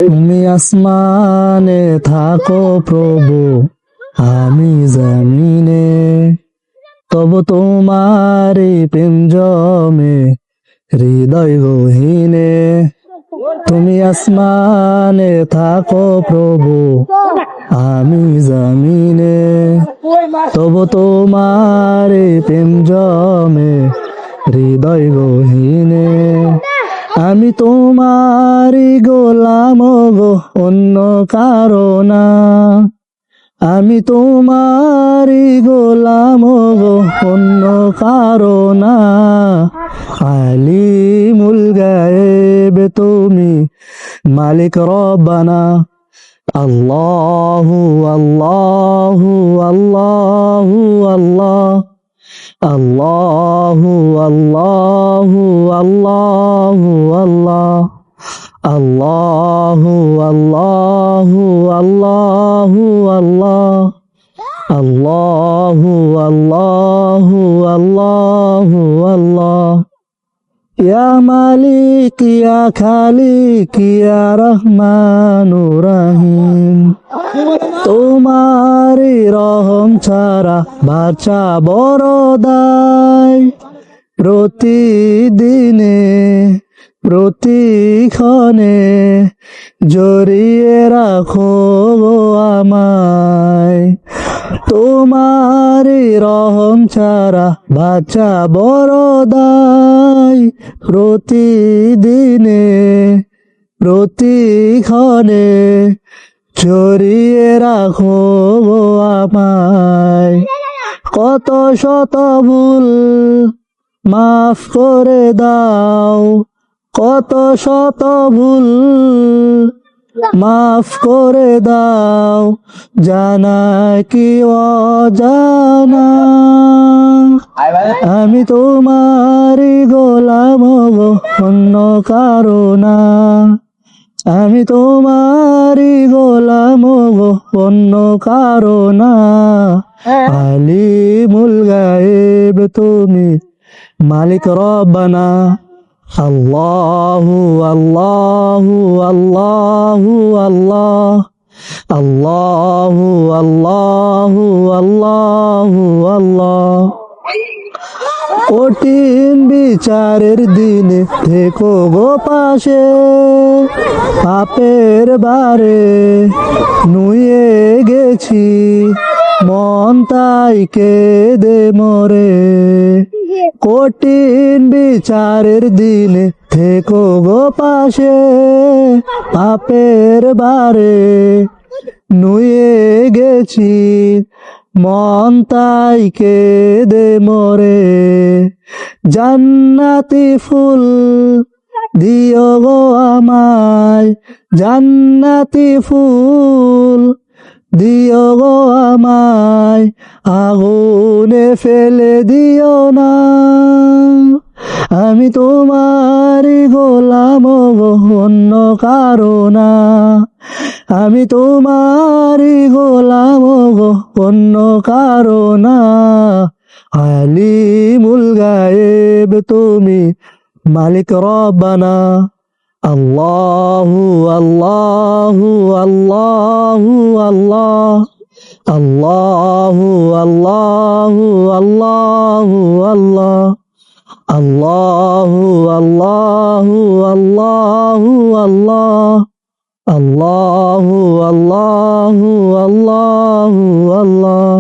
তুমি আসমানে থাকো প্রভু, আমি জমিনে, তবু তোমারি প্রেম জমে হৃদয় গহীনে। তুমি আসমানে থাকো প্রভু, আমি জমিনে, তবু তোমারি প্রেম জমে হৃদয় গহীনে। আমি তোমারি গোলাম গো, অন্য কারো না। আমি তোমারি গোলাম গো, অন্য কারো না। আলিমুল গায়েব তুমি, মালিক রব্বানা। আল্লাহু আল্লাহু আল্লাহু আল্লাহ, আল্লাহু আল্লাহু আল্লাহু আল্লাহ, আল্লাহু আল্লাহু আল্লাহু আল্লাহ, আল্লাহু আল্লাহু আল্লাহু আল্লাহ। ইয়া মালিক ইয়া খালিক ইয়া রহমানুর রহিম, তোমারি রহম ছাড়া বাঁচা বড় দায়। প্রতিদিনে প্রতিক্ষণে জড়িয়ে রাখো গো আমায়। তোমারি রহম ছাড়া বাঁচা বড় দায়। প্রতিদিনে প্রতিক্ষণে জড়িয়ে রাখো গো আমায়। কত শত ভুল মাফ করে দাও, কত শত ভুল মাফ করে দাও, জানা কি অজানা। আমি তোমারি গোলাম গো, অন্য কারো না। আমি তোমারি গোলাম গো, অন্য কারো না। আলিমুল গায়েব তুমি, মালিক রব্বানা। আল্লাহু আল্লাহু আল্লাহু আল্লাহ, আল্লাহু আল্লাহু আল্লাহু আল্লাহ। কঠিন বিচারের দিনে থেকো গো পাশে, পাপের বারে নুয়ে গেছি, মন তাই কেঁদে মরে। কঠিন বিচারের দিনে থেকো গো পাশে, পাপের বারে নুয়ে গেছি, মন তাই কেঁদে মরে। জান্নাতি ফুল দিও গো আমায়, জান্নাতি ফুল দিও গো আমায়, আগুনে ফেলে দিও না। আমি তোমারি গোলাম গো, অন্য কারো না। আমি তোমারি গোলাম গো, অন্য কারো না। আলিমুল গায়েব তুমি, মালিক রব্বানা। আল্লাহু আল্লাহু আল্লাহু আল্লাহ, আল্লাহু আল্লাহু আল্লাহু আল্লাহ, আল্লাহু আল্লাহু আল্লাহু আল্লাহ, আল্লাহু আল্লাহু আল্লাহু আল্লাহ।